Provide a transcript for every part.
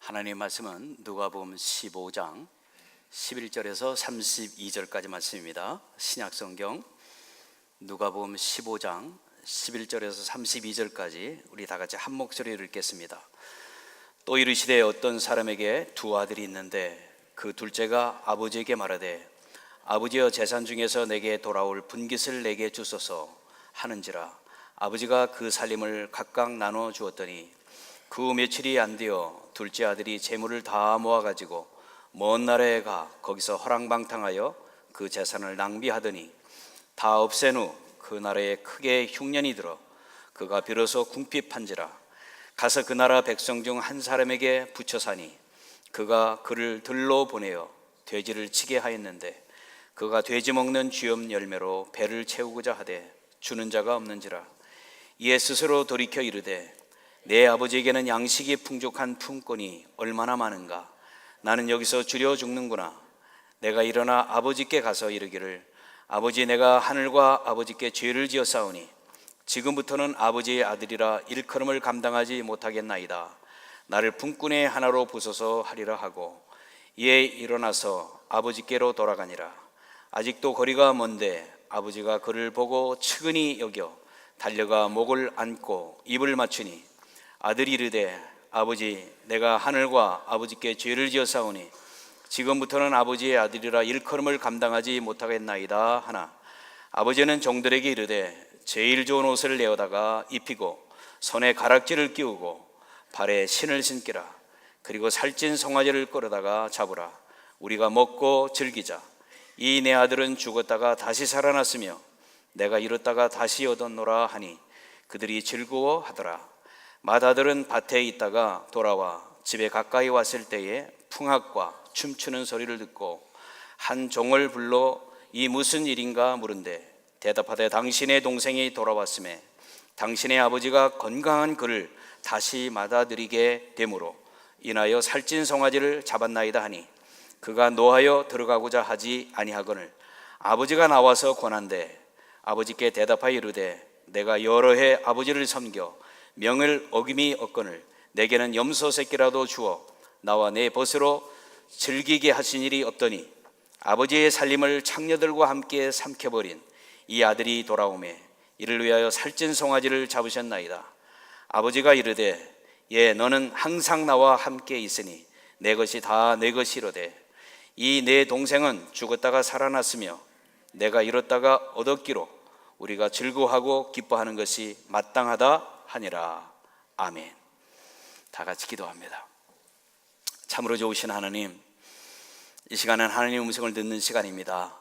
하나님의 말씀은 누가복음 15장 11절에서 32절까지 말씀입니다. 신약성경 누가복음 15장 11절에서 32절까지 우리 다 같이 한 목소리로 읽겠습니다. 또 이르시되 어떤 사람에게 두 아들이 있는데 그 둘째가 아버지에게 말하되 아버지여 재산 중에서 내게 돌아올 분깃을 내게 주소서 하는지라. 아버지가 그 살림을 각각 나눠 주었더니 그 며칠이 안 되어 둘째 아들이 재물을 다 모아가지고 먼 나라에 가 거기서 허랑방탕하여 그 재산을 낭비하더니 다 없앤 후 그 나라에 크게 흉년이 들어 그가 비로소 궁핍한지라. 가서 그 나라 백성 중 한 사람에게 붙여 사니 그가 그를 들러 보내어 돼지를 치게 하였는데 그가 돼지 먹는 쥐염 열매로 배를 채우고자 하되 주는 자가 없는지라. 이에 스스로 돌이켜 이르되 내 아버지에게는 양식이 풍족한 품꾼이 얼마나 많은가. 나는 여기서 주려 죽는구나. 내가 일어나 아버지께 가서 이르기를 아버지, 내가 하늘과 아버지께 죄를 지었사오니 지금부터는 아버지의 아들이라 일컬음을 감당하지 못하겠나이다. 나를 품꾼의 하나로 부소서 하리라 하고 이에 일어나서 아버지께로 돌아가니라. 아직도 거리가 먼데 아버지가 그를 보고 측은히 여겨 달려가 목을 안고 입을 맞추니 아들이 이르되 아버지, 내가 하늘과 아버지께 죄를 지었사오니 지금부터는 아버지의 아들이라 일컬음을 감당하지 못하겠나이다 하나 아버지는 종들에게 이르되 제일 좋은 옷을 내어다가 입히고 손에 가락지를 끼우고 발에 신을 신기라. 그리고 살찐 송아지를 끌어다가 잡으라. 우리가 먹고 즐기자. 이 내 아들은 죽었다가 다시 살아났으며 내가 잃었다가 다시 얻었노라 하니 그들이 즐거워하더라. 맏아들은 밭에 있다가 돌아와 집에 가까이 왔을 때에 풍악과 춤추는 소리를 듣고 한 종을 불러 이 무슨 일인가 물은데 대답하되 당신의 동생이 돌아왔음에 당신의 아버지가 건강한 그를 다시 맞아들이게 되므로 인하여 살찐 송아지를 잡았나이다 하니 그가 노하여 들어가고자 하지 아니하거늘 아버지가 나와서 권한대 아버지께 대답하여 이르되 내가 여러 해 아버지를 섬겨 명을 어김이 없거늘 내게는 염소 새끼라도 주어 나와 내 벗으로 즐기게 하신 일이 없더니 아버지의 살림을 창녀들과 함께 삼켜버린 이 아들이 돌아오매 이를 위하여 살찐 송아지를 잡으셨나이다. 아버지가 이르되 예, 너는 항상 나와 함께 있으니 내 것이 다 내 것이로되 이 내 동생은 죽었다가 살아났으며 내가 잃었다가 얻었기로 우리가 즐거워하고 기뻐하는 것이 마땅하다 하니라. 아멘. 다 같이 기도합니다. 참으로 좋으신 하나님, 이 시간은 하나님의 음성을 듣는 시간입니다.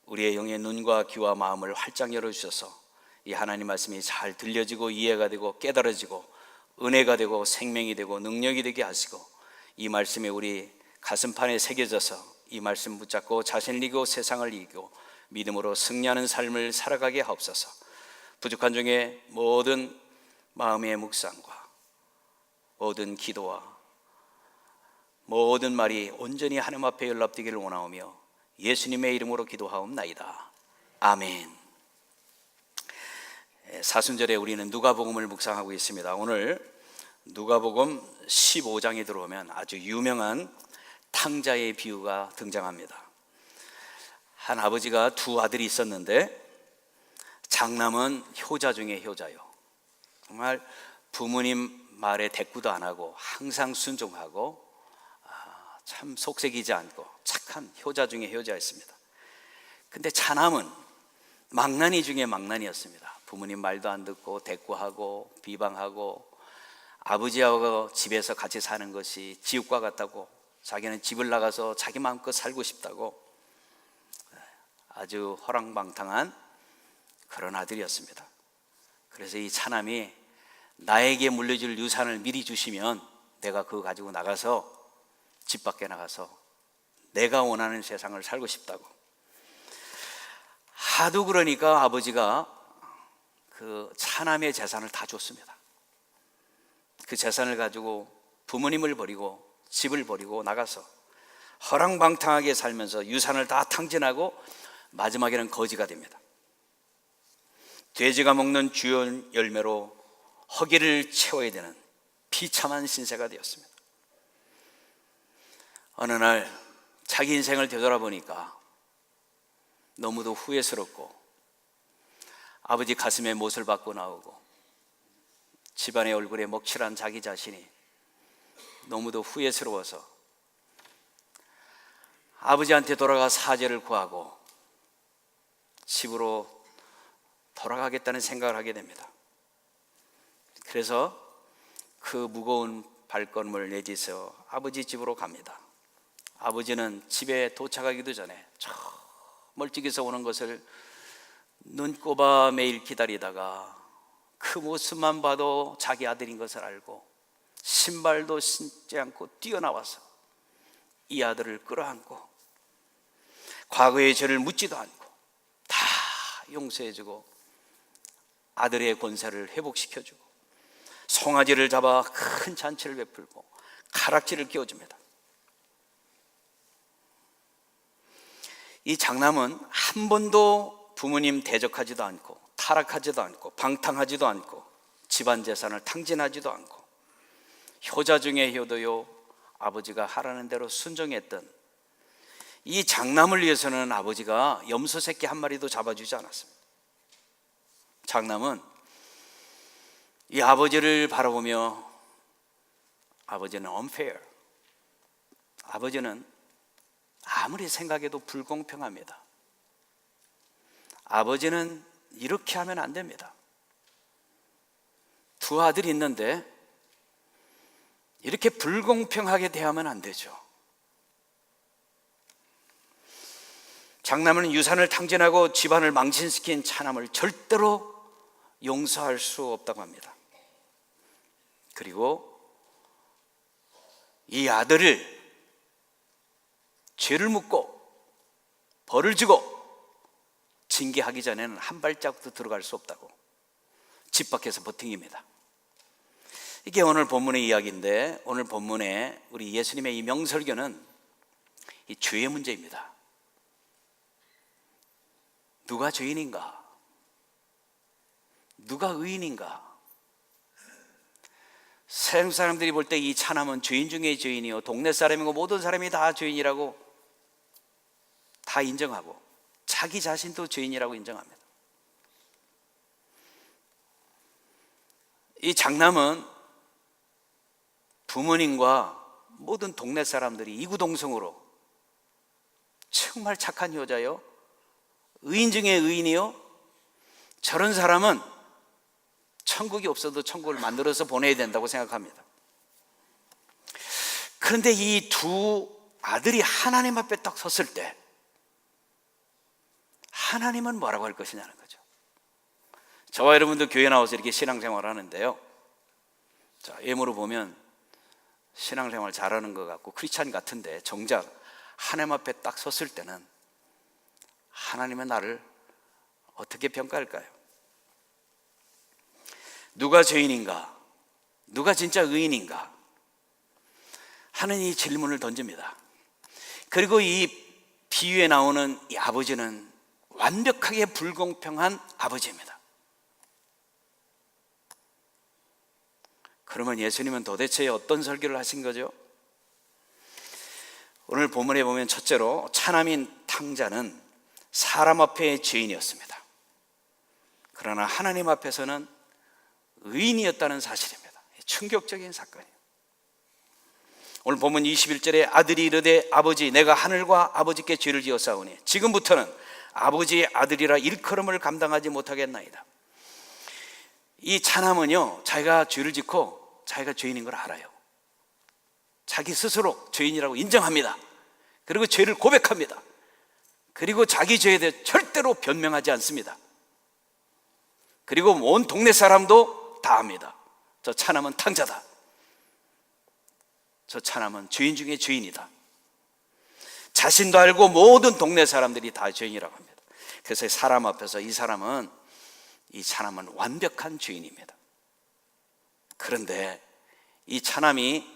우리의 영의 눈과 귀와 마음을 활짝 열어주셔서 이 하나님 말씀이 잘 들려지고 이해가 되고 깨달아지고 은혜가 되고 생명이 되고 능력이 되게 하시고 이 말씀이 우리 가슴판에 새겨져서 이 말씀 붙잡고 자신을 이기고 세상을 이기고 믿음으로 승리하는 삶을 살아가게 하옵소서. 부족한 중에 모든 마음의 묵상과 모든 기도와 모든 말이 온전히 하나님 앞에 연락되기를 원하오며 예수님의 이름으로 기도하옵나이다. 아멘. 사순절에 우리는 누가복음을 묵상하고 있습니다. 오늘 누가복음 15장에 들어오면 아주 유명한 탕자의 비유가 등장합니다. 한 아버지가 두 아들이 있었는데 장남은 효자 중에 효자요. 정말 부모님 말에 대꾸도 안 하고 항상 순종하고 참 속색이지 않고 착한 효자 중에 효자였습니다. 근데 차남은 망나니 중에 망나니였습니다. 부모님 말도 안 듣고 대꾸하고 비방하고 아버지하고 집에서 같이 사는 것이 지옥과 같다고 자기는 집을 나가서 자기 마음껏 살고 싶다고 아주 허랑방탕한 그런 아들이었습니다. 그래서 이 차남이 나에게 물려줄 유산을 미리 주시면 내가 그거 가지고 나가서 집 밖에 나가서 내가 원하는 세상을 살고 싶다고 하도 그러니까 아버지가 그 차남의 재산을 다 줬습니다. 그 재산을 가지고 부모님을 버리고 집을 버리고 나가서 허랑방탕하게 살면서 유산을 다 탕진하고 마지막에는 거지가 됩니다. 돼지가 먹는 쥐염 열매로 허기를 채워야 되는 비참한 신세가 되었습니다. 어느 날 자기 인생을 되돌아보니까 너무도 후회스럽고 아버지 가슴에 못을 박고 나오고 집안의 얼굴에 먹칠한 자기 자신이 너무도 후회스러워서 아버지한테 돌아가 사죄를 구하고 집으로 돌아가겠다는 생각을 하게 됩니다. 그래서 그 무거운 발걸음을 내딛어 아버지 집으로 갑니다. 아버지는 집에 도착하기도 전에 저 멀찍이서 오는 것을 눈꼽아 매일 기다리다가 그 모습만 봐도 자기 아들인 것을 알고 신발도 신지 않고 뛰어나와서 이 아들을 끌어안고 과거의 죄를 묻지도 않고 다 용서해주고 아들의 권세를 회복시켜주고 송아지를 잡아 큰 잔치를 베풀고 가락지를 끼워줍니다. 이 장남은 한 번도 부모님 대적하지도 않고 타락하지도 않고 방탕하지도 않고 집안 재산을 탕진하지도 않고 효자 중에 효도요 아버지가 하라는 대로 순종했던 이 장남을 위해서는 아버지가 염소 새끼 한 마리도 잡아주지 않았습니다. 장남은 이 아버지를 바라보며 아버지는 unfair, 아버지는 아무리 생각해도 불공평합니다. 아버지는 이렇게 하면 안 됩니다. 두 아들이 있는데 이렇게 불공평하게 대하면 안 되죠. 장남은 유산을 탕진하고 집안을 망신시킨 차남을 절대로 용서할 수 없다고 합니다. 그리고 이 아들을 죄를 묻고 벌을 주고 징계하기 전에는 한 발자국도 들어갈 수 없다고 집 밖에서 버팅입니다. 이게 오늘 본문의 이야기인데 오늘 본문에 우리 예수님의 이 명설교는 이 죄의 문제입니다. 누가 죄인인가? 누가 의인인가? 세상 사람들이 볼 때 이 차남은 죄인 중에 죄인이요 동네 사람이고 모든 사람이 다 죄인이라고 다 인정하고 자기 자신도 죄인이라고 인정합니다. 이 장남은 부모님과 모든 동네 사람들이 이구동성으로 정말 착한 여자요 의인 중에 의인이요 저런 사람은 천국이 없어도 천국을 만들어서 보내야 된다고 생각합니다. 그런데 이 두 아들이 하나님 앞에 딱 섰을 때 하나님은 뭐라고 할 것이냐는 거죠. 저와 여러분도 교회 나와서 이렇게 신앙생활을 하는데요, 자, 외모로 보면 신앙생활 잘하는 것 같고 크리스찬 같은데 정작 하나님 앞에 딱 섰을 때는 하나님은 나를 어떻게 평가할까요? 누가 죄인인가? 누가 진짜 의인인가? 하는 이 질문을 던집니다. 그리고 이 비유에 나오는 이 아버지는 완벽하게 불공평한 아버지입니다. 그러면 예수님은 도대체 어떤 설교를 하신 거죠? 오늘 본문에 보면 첫째로 차남인 탕자는 사람 앞에 죄인이었습니다. 그러나 하나님 앞에서는 의인이었다는 사실입니다. 충격적인 사건이에요. 오늘 본문 21절에 아들이 이르되 아버지 내가 하늘과 아버지께 죄를 지었사오니 지금부터는 아버지의 아들이라 일컬음을 감당하지 못하겠나이다. 이 차남은요 자기가 죄를 짓고 자기가 죄인인 걸 알아요. 자기 스스로 죄인이라고 인정합니다. 그리고 죄를 고백합니다. 그리고 자기 죄에 대해 절대로 변명하지 않습니다. 그리고 온 동네 사람도 다 압니다. 저 차남은 탕자다. 저 차남은 죄인 중에 죄인이다. 자신도 알고 모든 동네 사람들이 다 죄인이라고 합니다. 그래서 사람 앞에서 이 차남은 완벽한 죄인입니다. 그런데 이 차남이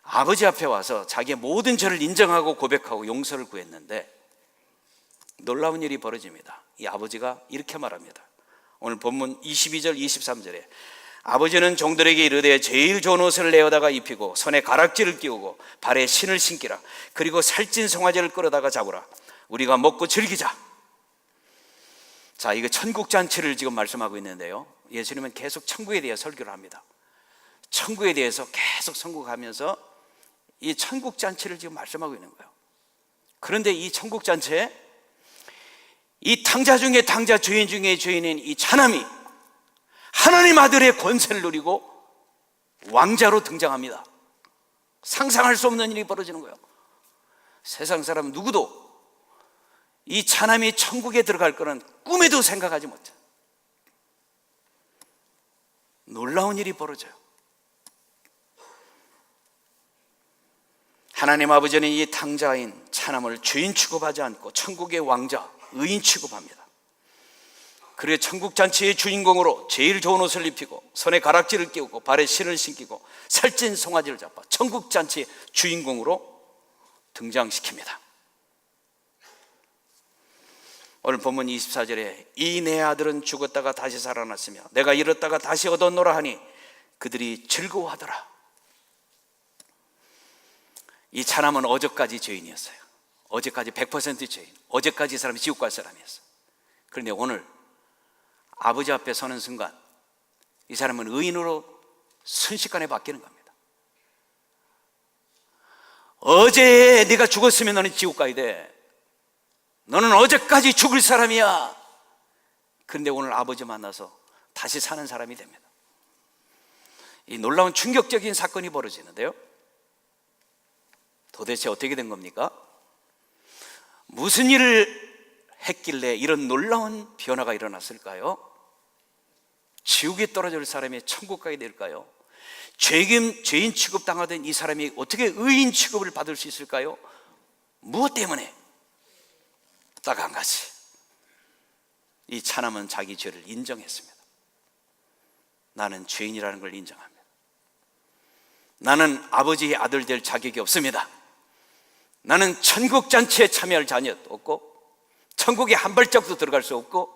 아버지 앞에 와서 자기의 모든 죄를 인정하고 고백하고 용서를 구했는데 놀라운 일이 벌어집니다. 이 아버지가 이렇게 말합니다. 오늘 본문 22절 23절에 아버지는 종들에게 이르되 제일 좋은 옷을 내어다가 입히고 손에 가락지를 끼우고 발에 신을 신기라. 그리고 살찐 송아지를 끌어다가 잡으라. 우리가 먹고 즐기자. 자, 이거 천국잔치를 지금 말씀하고 있는데요, 예수님은 계속 천국에 대해 설교를 합니다. 천국에 대해서 계속 선곡하면서 이 천국잔치를 지금 말씀하고 있는 거예요. 그런데 이 천국잔치에 이 탕자 중에 탕자, 죄인 중에 죄인인 이 차남이 하나님 아들의 권세를 누리고 왕자로 등장합니다. 상상할 수 없는 일이 벌어지는 거예요. 세상 사람 누구도 이 차남이 천국에 들어갈 거는 꿈에도 생각하지 못해. 놀라운 일이 벌어져요. 하나님 아버지는 이 탕자인 차남을 죄인 취급하지 않고 천국의 왕자, 의인 취급합니다. 그래 천국잔치의 주인공으로 제일 좋은 옷을 입히고 손에 가락지를 끼우고 발에 신을 신기고 살찐 송아지를 잡아 천국잔치의 주인공으로 등장시킵니다. 오늘 본문 24절에 이 내 아들은 죽었다가 다시 살아났으며 내가 잃었다가 다시 얻었노라 하니 그들이 즐거워하더라. 이 차남은 어제까지 죄인이었어요. 어제까지 100% 죄인, 어제까지 이 사람이 지옥 갈 사람이었어요. 그런데 오늘 아버지 앞에 서는 순간 이 사람은 의인으로 순식간에 바뀌는 겁니다. 어제 네가 죽었으면 너는 지옥 가야 돼. 너는 어제까지 죽을 사람이야. 그런데 오늘 아버지 만나서 다시 사는 사람이 됩니다. 이 놀라운 충격적인 사건이 벌어지는데요, 도대체 어떻게 된 겁니까? 무슨 일을 했길래 이런 놀라운 변화가 일어났을까요? 지옥에 떨어질 사람이 천국 가게 될까요? 죄인 취급당하던 이 사람이 어떻게 의인 취급을 받을 수 있을까요? 무엇 때문에? 딱 한 가지, 이 차남은 자기 죄를 인정했습니다. 나는 죄인이라는 걸 인정합니다. 나는 아버지의 아들 될 자격이 없습니다. 나는 천국잔치에 참여할 자녀도 없고 천국에 한 발짝도 들어갈 수 없고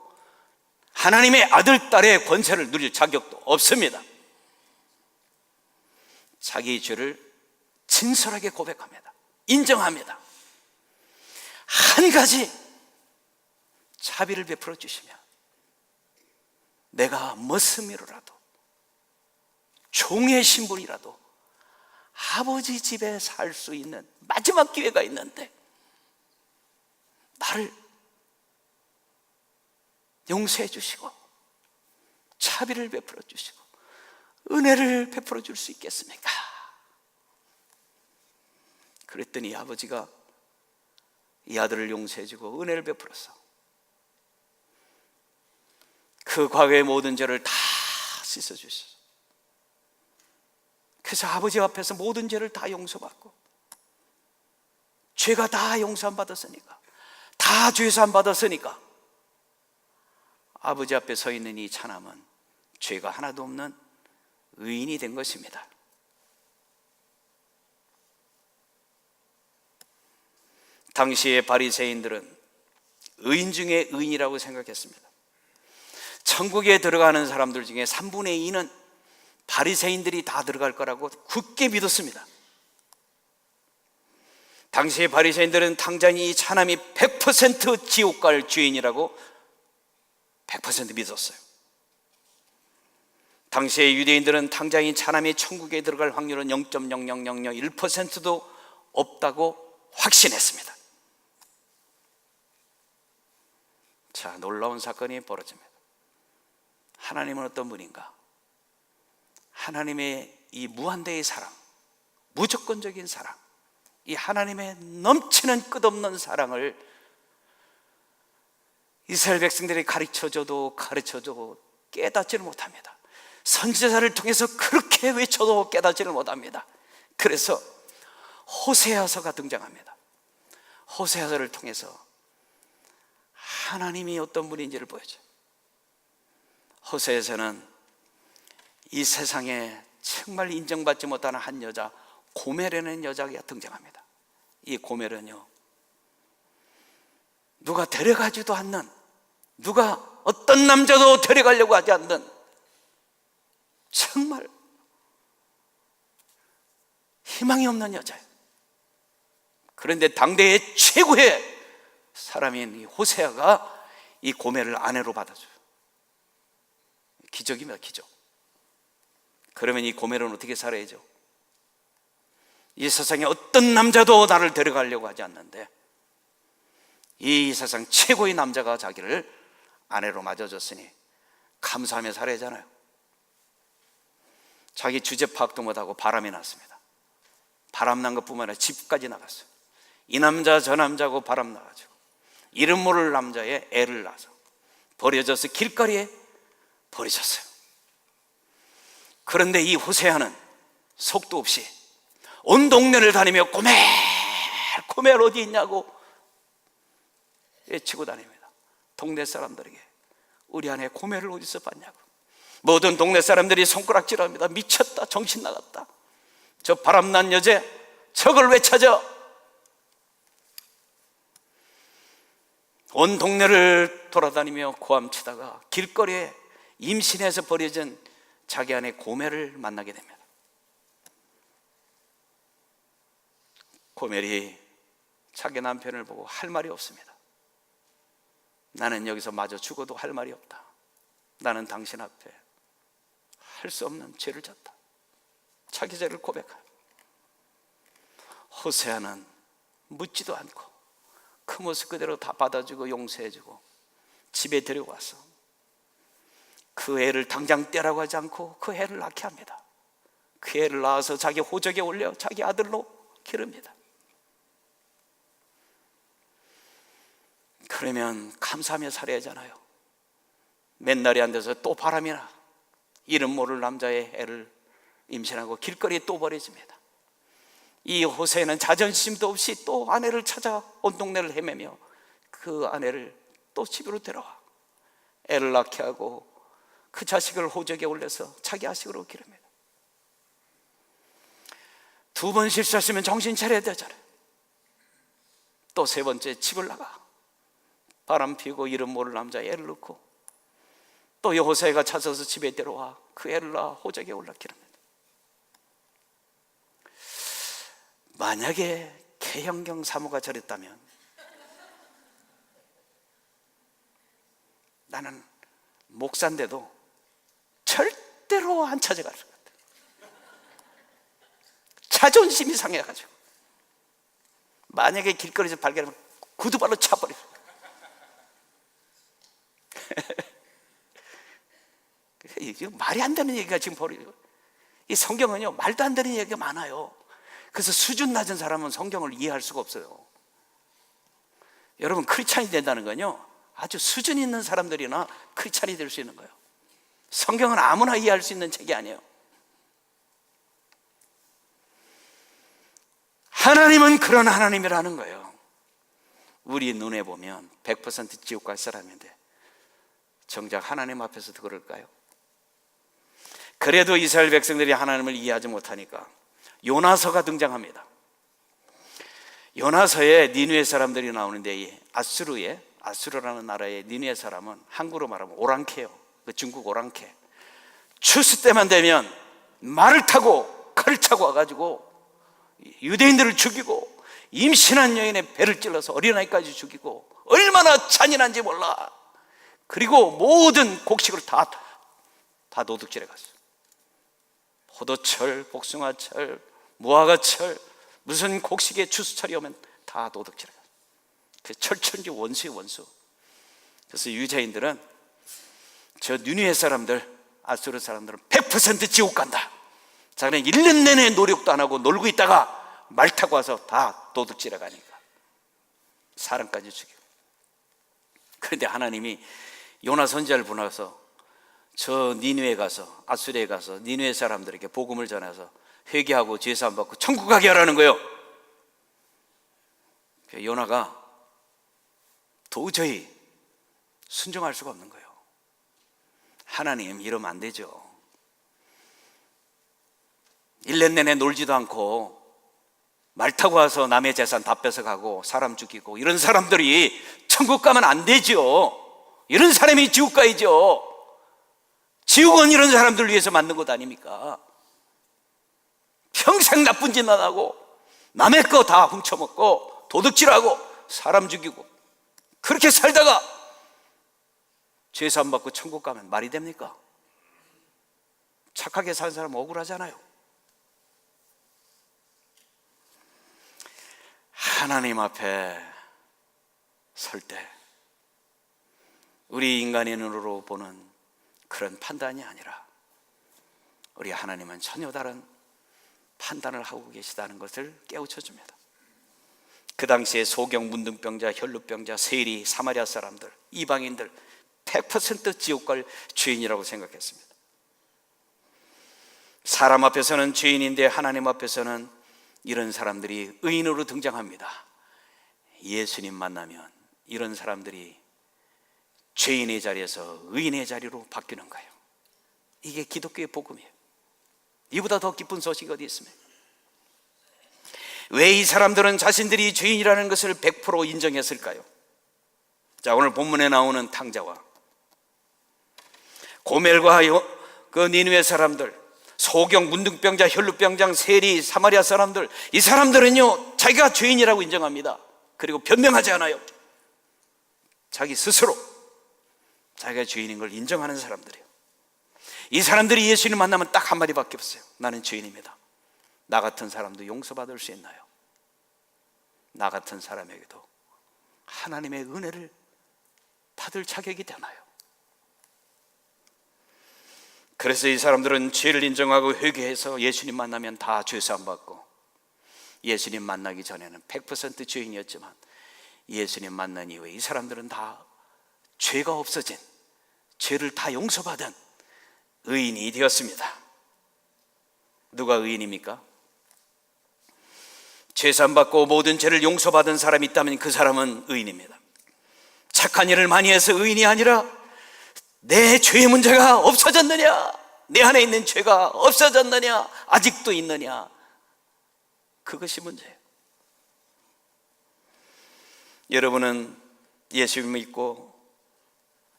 하나님의 아들, 딸의 권세를 누릴 자격도 없습니다. 자기의 죄를 진솔하게 고백합니다. 인정합니다. 한 가지 자비를 베풀어 주시면 내가 머슴이로라도 종의 신분이라도 아버지 집에 살 수 있는 마지막 기회가 있는데 나를 용서해 주시고 자비를 베풀어 주시고 은혜를 베풀어 줄 수 있겠습니까? 그랬더니 아버지가 이 아들을 용서해 주고 은혜를 베풀어서 그 과거의 모든 죄를 다 씻어 주셔서, 그래서 아버지 앞에서 모든 죄를 다 용서받고 죄가 다 용서 안 받았으니까, 다 죄사 안 받았으니까 아버지 앞에 서 있는 이 차남은 죄가 하나도 없는 의인이 된 것입니다. 당시의 바리새인들은 의인 중에 의인이라고 생각했습니다. 천국에 들어가는 사람들 중에 3분의 2는 바리새인들이 다 들어갈 거라고 굳게 믿었습니다. 당시의 바리새인들은 탕자인 이 차남이 100% 지옥 갈 죄인이라고 100% 믿었어요. 당시의 유대인들은 탕자인 차남이 천국에 들어갈 확률은 0.00001%도 없다고 확신했습니다. 자, 놀라운 사건이 벌어집니다. 하나님은 어떤 분인가? 하나님의 이 무한대의 사랑, 무조건적인 사랑, 이 하나님의 넘치는 끝없는 사랑을 이스라엘 백성들이 가르쳐줘도 깨닫지를 못합니다. 선지자를 통해서 그렇게 외쳐도 깨닫지를 못합니다. 그래서 호세아서가 등장합니다. 호세아서를 통해서 하나님이 어떤 분인지를 보여줘요. 호세아서는 이 세상에 정말 인정받지 못하는 한 여자, 고멜이라는 여자가 등장합니다. 이 고멜은요, 누가 데려가지도 않는, 누가 어떤 남자도 데려가려고 하지 않는 정말 희망이 없는 여자예요. 그런데 당대의 최고의 사람인 이 호세아가 이 고멜을 아내로 받아줘요. 기적입니다, 기적. 그러면 이 고멜은 어떻게 살아야죠? 이 세상에 어떤 남자도 나를 데려가려고 하지 않는데 이 세상 최고의 남자가 자기를 아내로 맞아줬으니 감사하며 살아야 하잖아요. 자기 주제 파악도 못하고 바람이 났습니다. 바람 난 것뿐만 아니라 집까지 나갔어요. 이 남자 저 남자고 바람 나가지고 이름 모를 남자의 애를 낳아서 버려져서 길거리에 버리셨어요. 그런데 이 호세아는 속도 없이 온 동네를 다니며 고멜 어디 있냐고 외치고 다닙니다. 동네 사람들에게 우리 아내 고멜을 어디서 봤냐고. 모든 동네 사람들이 손가락질합니다. 미쳤다, 정신 나갔다, 저 바람난 여자 저걸 왜 찾아? 온 동네를 돌아다니며 고함치다가 길거리에 임신해서 버려진 자기 아내 고멜을 만나게 됩니다. 고멜이 자기 남편을 보고 할 말이 없습니다. 나는 여기서 마저 죽어도 할 말이 없다. 나는 당신 앞에 할 수 없는 죄를 졌다. 자기 죄를 고백합니다. 호세아는 묻지도 않고 그 모습 그대로 다 받아주고 용서해주고 집에 데려와서 그 애를 당장 떼라고 하지 않고 그 애를 낳게 합니다. 그 애를 낳아서 자기 호적에 올려 자기 아들로 기릅니다. 그러면 감사하며 살아야 하잖아요. 몇 날이 안 돼서 또 바람이 나 이름 모를 남자의 애를 임신하고 길거리에 또 버려집니다. 이 호세는 자존심도 없이 또 아내를 찾아 온 동네를 헤매며 그 아내를 또 집으로 데려와 애를 낳게 하고 그 자식을 호적에 올려서 자기 자식으로 기릅니다. 두 번 실수하시면 정신 차려야 되잖아요. 또 세 번째 집을 나가 바람 피우고 이름 모를 남자 애를 낳고 또 호세가 찾아서 집에 데려와 그 애를 낳아 호적에 올라 기릅니다. 만약에 개형경 사모가 저랬다면 나는 목사인데도 절대로 안 찾아갈 것 같아요. 자존심이 상해가지고 만약에 길거리에서 발견하면 구두발로 차버려. 이게 말이 안 되는 얘기가 지금 벌어요. 이 성경은요 말도 안 되는 얘기가 많아요. 그래서 수준 낮은 사람은 성경을 이해할 수가 없어요. 여러분 크리스찬이 된다는 건요 아주 수준 있는 사람들이나 크리스찬이 될 수 있는 거예요. 성경은 아무나 이해할 수 있는 책이 아니에요. 하나님은 그런 하나님이라는 거예요. 우리 눈에 보면 100% 지옥 갈 사람인데 정작 하나님 앞에서도 그럴까요? 그래도 이스라엘 백성들이 하나님을 이해하지 못하니까 요나서가 등장합니다. 요나서에 니느웨 사람들이 나오는데 이 아수르라는 나라의 니느웨 사람은 한국으로 말하면 오랑캐예요. 그 중국 오랑캐. 추수 때만 되면 말을 타고 칼을 차고 와가지고 유대인들을 죽이고 임신한 여인의 배를 찔러서 어린아이까지 죽이고 얼마나 잔인한지 몰라. 그리고 모든 곡식을 다 도둑질해 갔어요. 포도철, 복숭아철, 무화과철, 무슨 곡식의 추수철이 오면 다 도둑질해 갔어요. 그 철천지 원수의 원수. 그래서 유대인들은 저 니느웨 사람들, 아수르 사람들은 100% 지옥 간다. 자기는 1년 내내 노력도 안 하고 놀고 있다가 말 타고 와서 다 도둑질해 가니까 사람까지 죽이고. 그런데 하나님이 요나 선지자를 보내서 저 니느웨에 가서 아수르에 가서 니느웨 사람들에게 복음을 전해서 회개하고 죄사함 받고 천국 가게 하라는 거예요. 요나가 도저히 순종할 수가 없는 거예요. 하나님 이러면 안 되죠. 1년 내내 놀지도 않고 말 타고 와서 남의 재산 다 뺏어가고 사람 죽이고 이런 사람들이 천국 가면 안 되죠. 이런 사람이 지옥 가야죠. 지옥은 이런 사람들 위해서 만든 것 아닙니까? 평생 나쁜 짓만 하고 남의 거 다 훔쳐먹고 도둑질하고 사람 죽이고 그렇게 살다가 죄 사함 받고 천국 가면 말이 됩니까? 착하게 산 사람 억울하잖아요. 하나님 앞에 설 때 우리 인간의 눈으로 보는 그런 판단이 아니라 우리 하나님은 전혀 다른 판단을 하고 계시다는 것을 깨우쳐 줍니다. 그 당시에 소경, 문둥병자, 혈루병자, 세리, 사마리아 사람들, 이방인들 100% 지옥 갈 죄인이라고 생각했습니다. 사람 앞에서는 죄인인데 하나님 앞에서는 이런 사람들이 의인으로 등장합니다. 예수님 만나면 이런 사람들이 죄인의 자리에서 의인의 자리로 바뀌는 거예요. 이게 기독교의 복음이에요. 이보다 더 기쁜 소식이 어디 있습니까? 왜 이 사람들은 자신들이 죄인이라는 것을 100% 인정했을까요? 자, 오늘 본문에 나오는 탕자와 고멜과 그 니느웨 사람들, 소경, 문둥병자, 혈루병자, 세리, 사마리아 사람들, 이 사람들은요 자기가 죄인이라고 인정합니다. 그리고 변명하지 않아요. 자기 스스로 자기가 죄인인 걸 인정하는 사람들이에요. 이 사람들이 예수님 만나면 딱 한마디밖에 없어요. 나는 죄인입니다. 나 같은 사람도 용서받을 수 있나요? 나 같은 사람에게도 하나님의 은혜를 받을 자격이 되나요? 그래서 이 사람들은 죄를 인정하고 회개해서 예수님 만나면 다 죄사함 받고, 예수님 만나기 전에는 100% 죄인이었지만 예수님 만난 이후에 이 사람들은 다 죄가 없어진, 죄를 다 용서받은 의인이 되었습니다. 누가 의인입니까? 죄사함 받고 모든 죄를 용서받은 사람이 있다면 그 사람은 의인입니다. 착한 일을 많이 해서 의인이 아니라 내 죄의 문제가 없어졌느냐, 내 안에 있는 죄가 없어졌느냐, 아직도 있느냐, 그것이 문제예요. 여러분은 예수를 믿고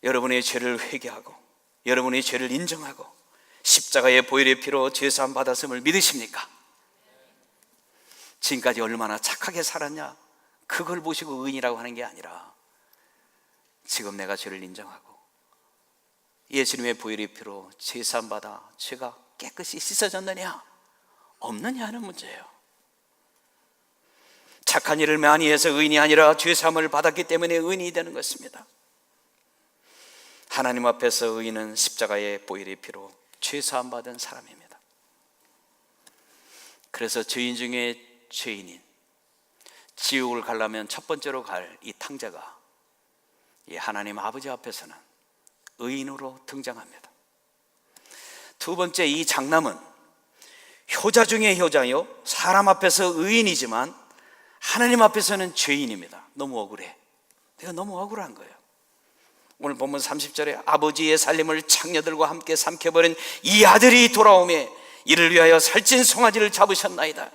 여러분의 죄를 회개하고 여러분의 죄를 인정하고 십자가의 보혈의 피로 죄사함 받았음을 믿으십니까? 지금까지 얼마나 착하게 살았냐, 그걸 보시고 의인이라고 하는 게 아니라 지금 내가 죄를 인정하고 예수님의 보혈의 피로 죄사함 받아 죄가 깨끗이 씻어졌느냐 없느냐 하는 문제예요. 착한 일을 많이 해서 의인이 아니라 죄사함을 받았기 때문에 의인이 되는 것입니다. 하나님 앞에서 의인은 십자가의 보혈의 피로 죄사함 받은 사람입니다. 그래서 죄인 중에 죄인인, 지옥을 가려면 첫 번째로 갈 이 탕자가 이 하나님 아버지 앞에서는 의인으로 등장합니다. 두 번째, 이 장남은 효자 중에 효자요, 사람 앞에서 의인이지만 하나님 앞에서는 죄인입니다. 너무 억울해. 내가 너무 억울한 거예요. 오늘 본문 30절에 아버지의 살림을 창녀들과 함께 삼켜버린 이 아들이 돌아오매 이를 위하여 살찐 송아지를 잡으셨나이다.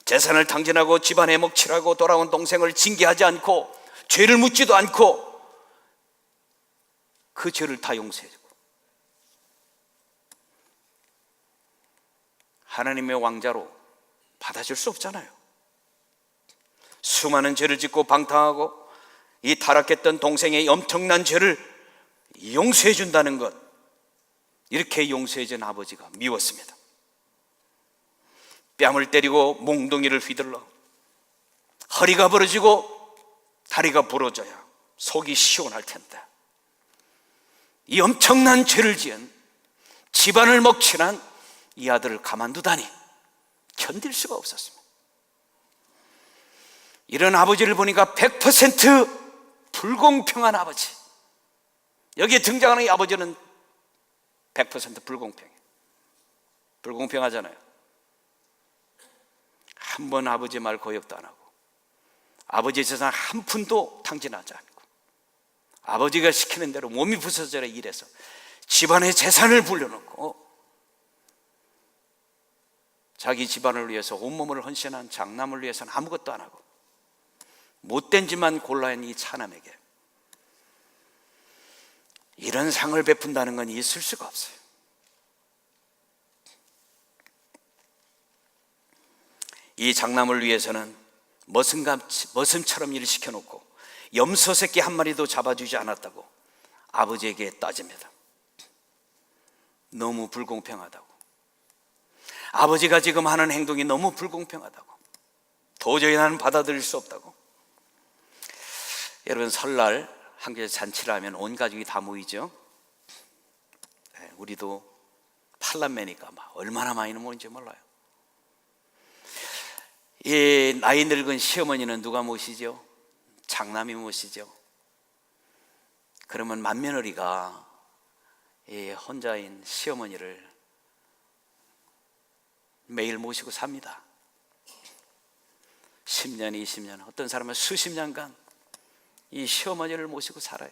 재산을 탕진하고 집안에 먹칠하고 돌아온 동생을 징계하지 않고 죄를 묻지도 않고 그 죄를 다 용서해주고, 하나님의 왕자로 받아줄 수 없잖아요. 수많은 죄를 짓고 방탕하고 이 타락했던 동생의 엄청난 죄를 용서해 준다는 것, 이렇게 용서해 준 아버지가 미웠습니다. 뺨을 때리고 몽둥이를 휘둘러 허리가 부러지고 다리가 부러져야 속이 시원할 텐데 이 엄청난 죄를 지은, 집안을 먹칠한 이 아들을 가만두다니 견딜 수가 없었습니다. 이런 아버지를 보니까 100% 불공평한 아버지, 여기에 등장하는 이 아버지는 100% 불공평해요. 불공평하잖아요. 한 번 아버지 말 거역도 안 하고 아버지 재산 한 푼도 탕진하지 않고 아버지가 시키는 대로 몸이 부서져라 일해서 집안의 재산을 불려놓고 자기 집안을 위해서 온몸을 헌신한 장남을 위해서는 아무것도 안 하고 못된 짓만 골라낸 이 차남에게 이런 상을 베푼다는 건 있을 수가 없어요. 이 장남을 위해서는 머슴처럼 일을 시켜놓고 염소 새끼 한 마리도 잡아주지 않았다고 아버지에게 따집니다. 너무 불공평하다고, 아버지가 지금 하는 행동이 너무 불공평하다고, 도저히 나는 받아들일 수 없다고. 여러분, 설날 한국에서 잔치를 하면 온 가족이 다 모이죠. 우리도 팔남매니까 얼마나 많이 모이는지 몰라요. 이 나이 늙은 시어머니는 누가 모시죠? 장남이 모시죠. 그러면 맏며느리가 이 혼자인 시어머니를 매일 모시고 삽니다. 10년, 20년, 어떤 사람은 수십 년간 이 시어머니를 모시고 살아요.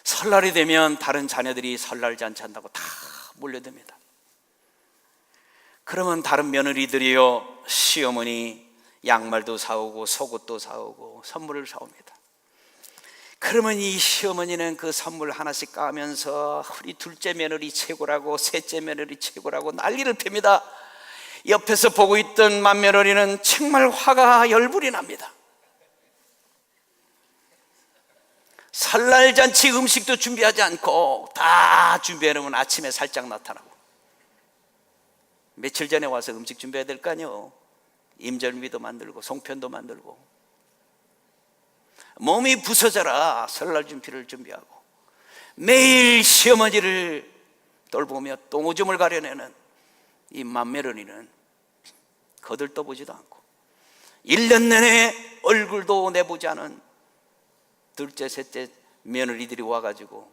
설날이 되면 다른 자녀들이 설날 잔치한다고 다 몰려듭니다. 그러면 다른 며느리들이요, 시어머니 양말도 사오고 속옷도 사오고 선물을 사옵니다. 그러면 이 시어머니는 그 선물 하나씩 까면서 우리 둘째 며느리 최고라고, 셋째 며느리 최고라고 난리를 핍니다. 옆에서 보고 있던 맏며느리는 정말 화가 열불이 납니다. 설날 잔치 음식도 준비하지 않고 다 준비해 놓으면 아침에 살짝 나타나고, 며칠 전에 와서 음식 준비해야 될 거 아니에요. 임절미도 만들고 송편도 만들고 몸이 부서져라 설날 준비를 준비하고, 매일 시어머니를 돌보며 똥오줌을 가려내는 이 맏며느리는 거들떠보지도 않고 1년 내내 얼굴도 내보지 않은 둘째 셋째 며느리들이 와가지고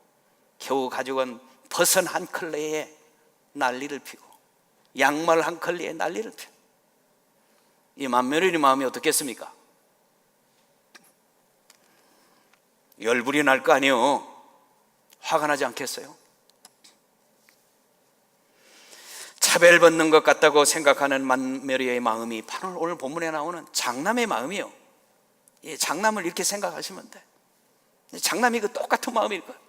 겨우 가져간 버선 한 컬레에 난리를 피고 양말 한 컬레에 난리를 피고, 이 맏며느리 마음이 어떻겠습니까? 열불이 날 거 아니에요. 화가 나지 않겠어요? 차별받는 것 같다고 생각하는 맏며느리의 마음이 바로 오늘 본문에 나오는 장남의 마음이에요. 장남을 이렇게 생각하시면 돼. 장남이 그 똑같은 마음일 거예요.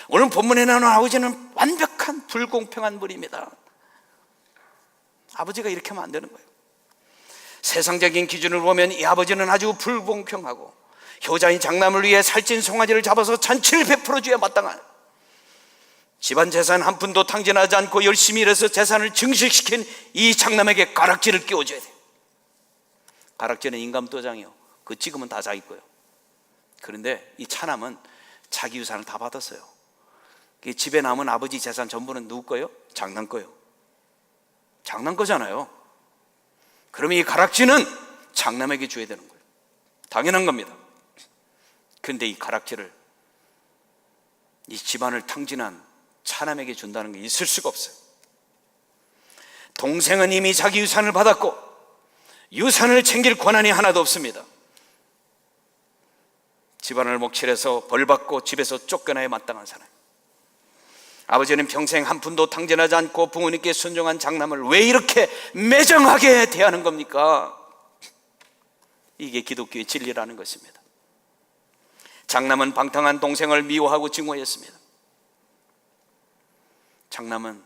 오늘 본문에 나오는 아버지는 완벽한 불공평한 분입니다. 아버지가 이렇게 하면 안 되는 거예요. 세상적인 기준으로 보면 이 아버지는 아주 불공평하고, 효자인 장남을 위해 살찐 송아지를 잡아서 잔치를 베풀어 줘야 마땅한, 집안 재산 한 푼도 탕진하지 않고 열심히 일해서 재산을 증식시킨 이 장남에게 가락지를 끼워줘야 돼. 가락지는 인감도장이요, 그 찍으면 다 자기 거예요. 그런데 이 차남은 자기 유산을 다 받았어요. 집에 남은 아버지 재산 전부는 누구 거예요? 장남 거예요. 장남 거잖아요. 그러면 이 가락지는 장남에게 줘야 되는 거예요. 당연한 겁니다. 그런데 이 가락지를 이 집안을 탕진한 차남에게 준다는 게 있을 수가 없어요. 동생은 이미 자기 유산을 받았고 유산을 챙길 권한이 하나도 없습니다. 집안을 목칠해서 벌받고 집에서 쫓겨나야 마땅한 사람. 아버지는 평생 한 푼도 탕진하지 않고 부모님께 순종한 장남을 왜 이렇게 매정하게 대하는 겁니까? 이게 기독교의 진리라는 것입니다. 장남은 방탕한 동생을 미워하고 증오했습니다. 장남은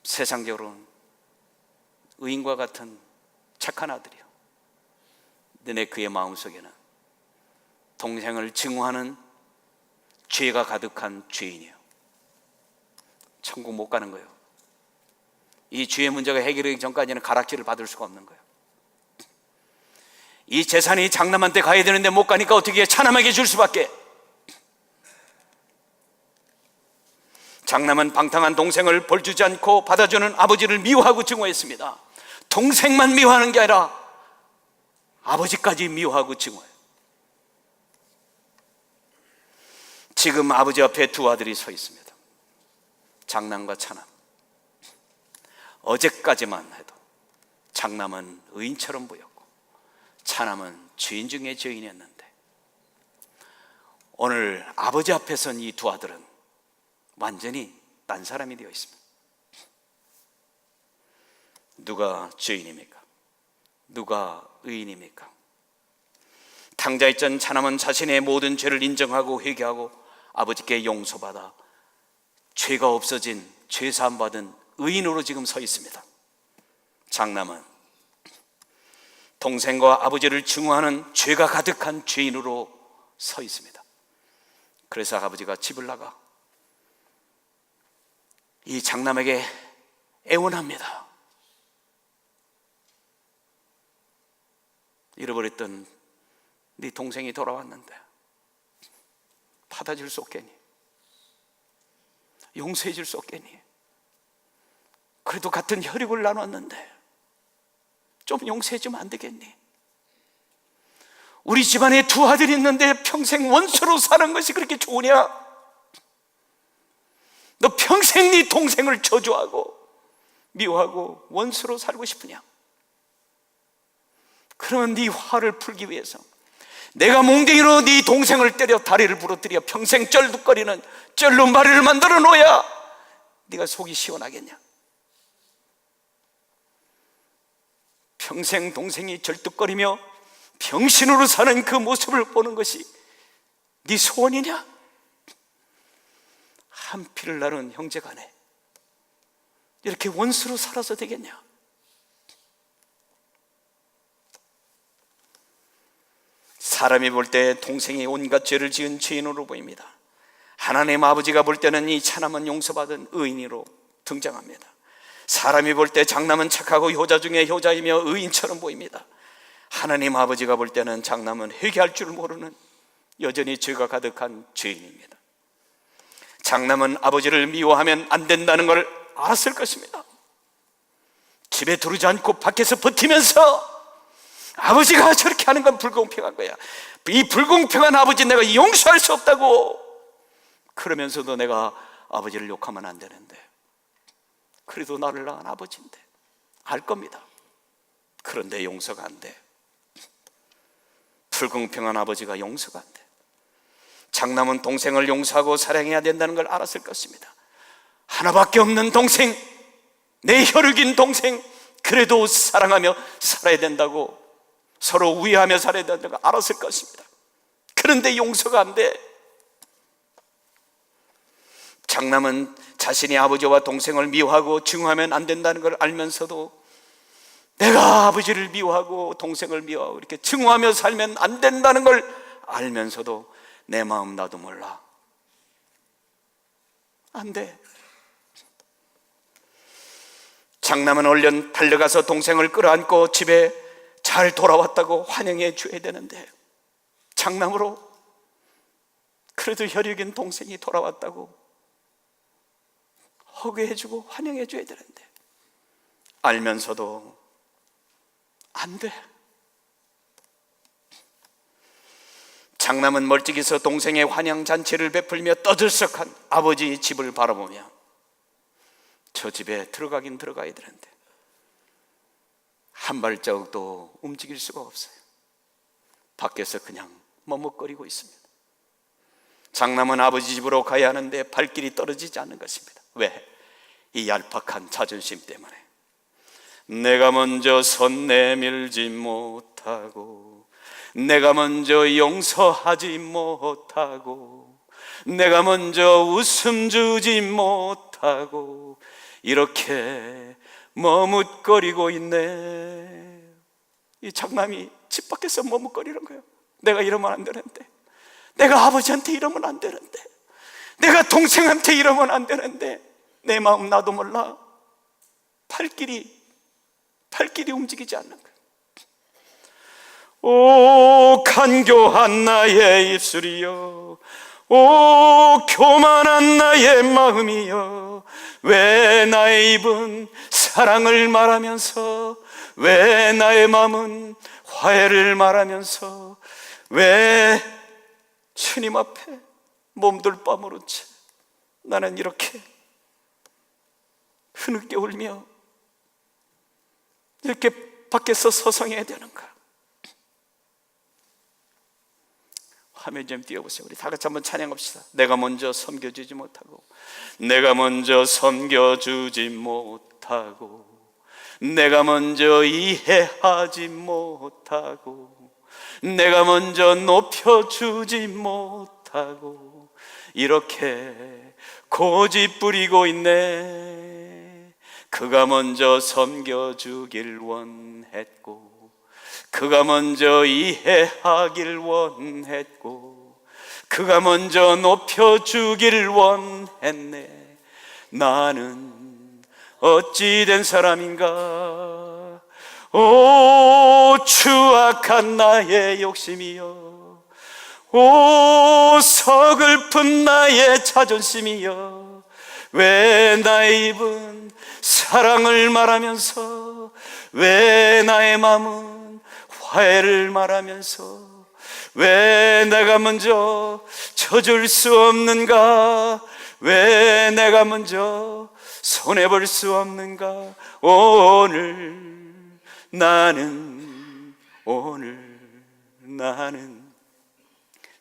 세상적으로는 의인과 같은 착한 아들이요, 근데 그의 마음속에는 동생을 증오하는 죄가 가득한 죄인이에요. 천국 못 가는 거예요. 이 죄의 문제가 해결되기 전까지는 가락지를 받을 수가 없는 거예요. 이 재산이 장남한테 가야 되는데 못 가니까 어떻게 해? 차남에게 줄 수밖에. 장남은 방탕한 동생을 벌주지 않고 받아주는 아버지를 미워하고 증오했습니다. 동생만 미워하는 게 아니라 아버지까지 미워하고 증오해요. 지금 아버지 앞에 두 아들이 서 있습니다. 장남과 차남. 어제까지만 해도 장남은 의인처럼 보였고 차남은 죄인 중에 죄인이었는데, 오늘 아버지 앞에 선 이 두 아들은 완전히 딴 사람이 되어 있습니다. 누가 죄인입니까? 누가 의인입니까? 탕자의 차남은 자신의 모든 죄를 인정하고 회개하고 아버지께 용서받아 죄가 없어진 죄사함 받은 의인으로 지금 서 있습니다. 장남은 동생과 아버지를 증오하는 죄가 가득한 죄인으로 서 있습니다. 그래서 아버지가 집을 나가 이 장남에게 애원합니다. 잃어버렸던 네 동생이 돌아왔는데 받아줄 수 없겠니? 용서해 줄 수 없겠니? 그래도 같은 혈육을 나눴는데 좀 용서해 주면 안 되겠니? 우리 집안에 두 아들이 있는데 평생 원수로 사는 것이 그렇게 좋으냐? 너 평생 네 동생을 저주하고 미워하고 원수로 살고 싶으냐? 그러면 네 화를 풀기 위해서 내가 몽둥이로 네 동생을 때려 다리를 부러뜨려 평생 쩔뚝거리는 쩔눈마리를 만들어 놓아야 네가 속이 시원하겠냐? 평생 동생이 절뚝거리며 병신으로 사는 그 모습을 보는 것이 네 소원이냐? 한 피를 나눈 형제간에 이렇게 원수로 살아서 되겠냐? 사람이 볼 때 동생이 온갖 죄를 지은 죄인으로 보입니다. 하나님 아버지가 볼 때는 이 차남은 용서받은 의인으로 등장합니다. 사람이 볼 때 장남은 착하고 효자 중에 효자이며 의인처럼 보입니다. 하나님 아버지가 볼 때는 장남은 회개할 줄 모르는 여전히 죄가 가득한 죄인입니다. 장남은 아버지를 미워하면 안 된다는 걸 알았을 것입니다. 집에 들어오지 않고 밖에서 버티면서 아버지가 저렇게 하는 건 불공평한 거야, 이 불공평한 아버지 내가 용서할 수 없다고 그러면서도 내가 아버지를 욕하면 안 되는데, 그래도 나를 낳은 아버지인데 알 겁니다. 그런데 용서가 안 돼. 불공평한 아버지가 용서가 안 돼. 장남은 동생을 용서하고 사랑해야 된다는 걸 알았을 것입니다. 하나밖에 없는 동생, 내 혈육인 동생, 그래도 사랑하며 살아야 된다고, 서로 우애하며 살아야 된다고 알았을 것입니다. 그런데 용서가 안 돼. 장남은 자신이 아버지와 동생을 미워하고 증오하면 안 된다는 걸 알면서도 내가 아버지를 미워하고 동생을 미워하고 이렇게 증오하며 살면 안 된다는 걸 알면서도 내 마음 나도 몰라 안 돼. 장남은 얼른 달려가서 동생을 끌어안고 집에 잘 돌아왔다고 환영해 줘야 되는데, 장남으로 그래도 혈육인 동생이 돌아왔다고 허그해주고 환영해줘야 되는데 알면서도 안 돼. 장남은 멀찍이서 동생의 환영 잔치를 베풀며 떠들썩한 아버지의 집을 바라보며 저 집에 들어가긴 들어가야 되는데 한 발자국도 움직일 수가 없어요. 밖에서 그냥 머뭇거리고 있습니다. 장남은 아버지 집으로 가야 하는데 발길이 떨어지지 않는 것입니다. 왜? 이 얄팍한 자존심 때문에. 내가 먼저 손 내밀지 못하고, 내가 먼저 용서하지 못하고, 내가 먼저 웃음 주지 못하고 이렇게 머뭇거리고 있네. 이 장남이 집 밖에서 머뭇거리는 거예요. 내가 이러면 안 되는데, 내가 아버지한테 이러면 안 되는데, 내가 동생한테 이러면 안 되는데 내 마음 나도 몰라 발길이 움직이지 않는 거예요. 오 간교한 나의 입술이여, 오 교만한 나의 마음이여, 왜 나의 입은 사랑을 말하면서, 왜 나의 마음은 화해를 말하면서, 왜 주님 앞에 몸둘 바모른 채 나는 이렇게 흐느껴 울며 이렇게 밖에서 서성해야 되는가? 화면 좀 띄워보세요. 우리 다 같이 한번 찬양합시다. 내가 먼저 섬겨주지 못하고, 내가 먼저 섬겨주지 못하고, 내가 먼저 이해하지 못하고, 내가 먼저 높여주지 못하고 이렇게 고집 부리고 있네. 그가 먼저 섬겨주길 원했고, 그가 먼저 이해하길 원했고, 그가 먼저 높여주길 원했네. 나는 어찌된 사람인가. 오 추악한 나의 욕심이여, 오 서글픈 나의 자존심이여, 왜 나의 입은 사랑을 말하면서, 왜 나의 마음은 화해를 말하면서, 왜 내가 먼저 져줄 수 없는가, 왜 내가 먼저 손해볼 수 없는가. 오늘 나는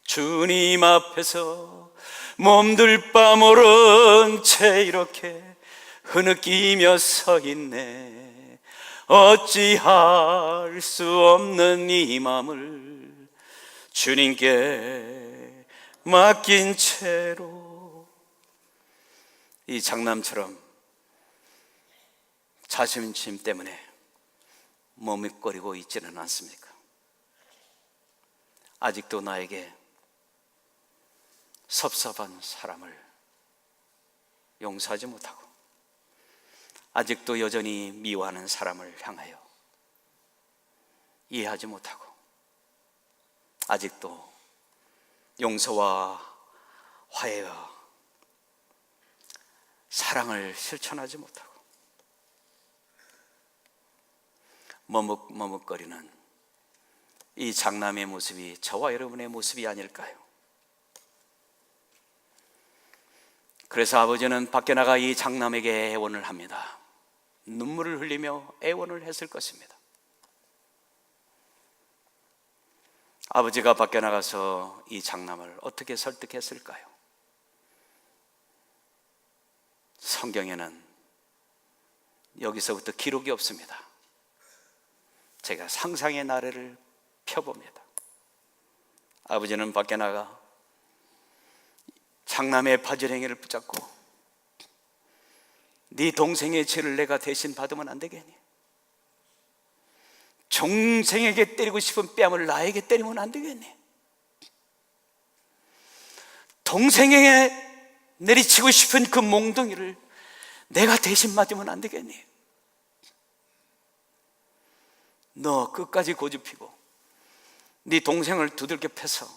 주님 앞에서 몸둘 바 모른 채 이렇게 흐느끼며 서 있네. 어찌할 수 없는 이 맘을 주님께 맡긴 채로, 이 장남처럼 자존심 때문에 머뭇거리고 있지는 않습니까? 아직도 나에게 섭섭한 사람을 용서하지 못하고, 아직도 여전히 미워하는 사람을 향하여 이해하지 못하고, 아직도 용서와 화해와 사랑을 실천하지 못하고 머뭇머뭇거리는 이 장남의 모습이 저와 여러분의 모습이 아닐까요? 그래서 아버지는 밖에 나가 이 장남에게 애원을 합니다. 눈물을 흘리며 애원을 했을 것입니다. 아버지가 밖에 나가서 이 장남을 어떻게 설득했을까요? 성경에는 여기서부터 기록이 없습니다. 제가 상상의 나래를 펴봅니다. 아버지는 밖에 나가 장남의 바지랭이를 붙잡고, 네 동생의 죄를 내가 대신 받으면 안 되겠니? 동생에게 때리고 싶은 뺨을 나에게 때리면 안 되겠니? 동생에게 내리치고 싶은 그 몽둥이를 내가 대신 맞으면 안 되겠니? 너 끝까지 고집피고 네 동생을 두들겨 패서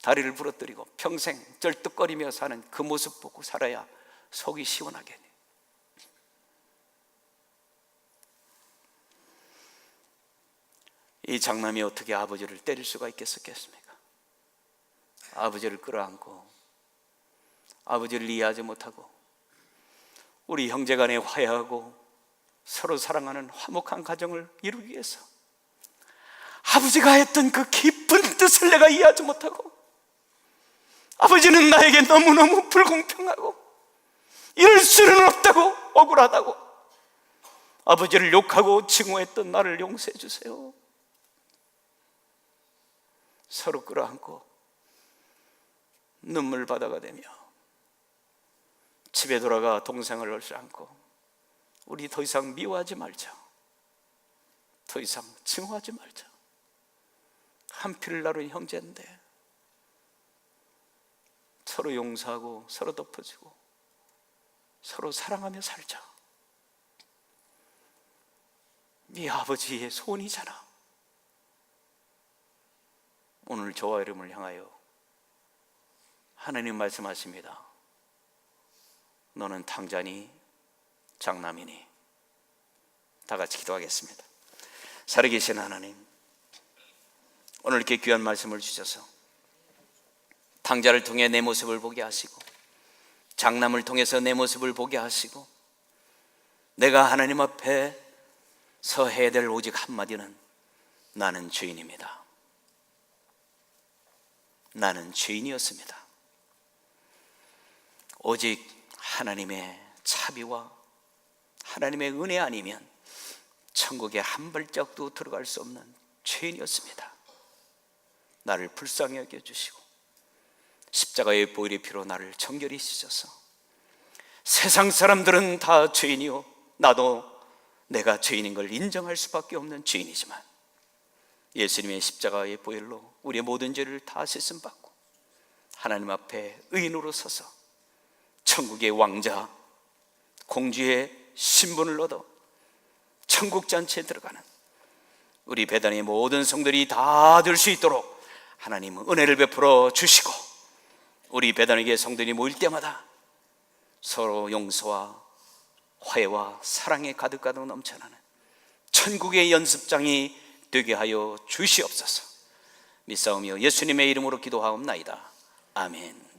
다리를 부러뜨리고 평생 쩔뚝거리며 사는 그 모습 보고 살아야 속이 시원하겠니? 이 장남이 어떻게 아버지를 때릴 수가 있겠습니까? 아버지를 끌어안고 아버지를 이해하지 못하고 우리 형제간에 화해하고 서로 사랑하는 화목한 가정을 이루기 위해서 아버지가 했던 그 깊은 뜻을 내가 이해하지 못하고, 아버지는 나에게 너무너무 불공평하고 이럴 수는 없다고 억울하다고 아버지를 욕하고 증오했던 나를 용서해 주세요. 서로 끌어안고 눈물 바다가 되며 집에 돌아가 동생을 얼싸안고 우리 더 이상 미워하지 말자, 더 이상 증오하지 말자. 한 피를 나눈 형제인데 서로 용서하고 서로 덮어주고 서로 사랑하며 살자. 네 아버지의 소원이잖아. 오늘 저와 여러분을 향하여 하나님 말씀하십니다. 너는 탕자니 장남이니. 다 같이 기도하겠습니다. 살아계신 하나님, 오늘 이렇게 귀한 말씀을 주셔서 탕자를 통해 내 모습을 보게 하시고 장남을 통해서 내 모습을 보게 하시고, 내가 하나님 앞에 서 해야 될 오직 한마디는 나는 죄인입니다. 나는 죄인이었습니다. 오직 하나님의 자비와 하나님의 은혜 아니면 천국에 한 발짝도 들어갈 수 없는 죄인이었습니다. 나를 불쌍히 여겨주시고 십자가의 보혈의 피로 나를 정결히 씻어서 세상 사람들은 다 죄인이요 나도 내가 죄인인 걸 인정할 수밖에 없는 죄인이지만 예수님의 십자가의 보혈로 우리의 모든 죄를 다 씻음 받고 하나님 앞에 의인으로 서서 천국의 왕자 공주의 신분을 얻어 천국 잔치에 들어가는 우리 배단의 모든 성들이 다 될 수 있도록 하나님은 은혜를 베풀어 주시고 우리 배단에게 성들이 모일 때마다 서로 용서와 화해와 사랑에 가득가득 넘쳐나는 천국의 연습장이 되게 하여 주시옵소서. 믿사오며 예수님의 이름으로 기도하옵나이다. 아멘.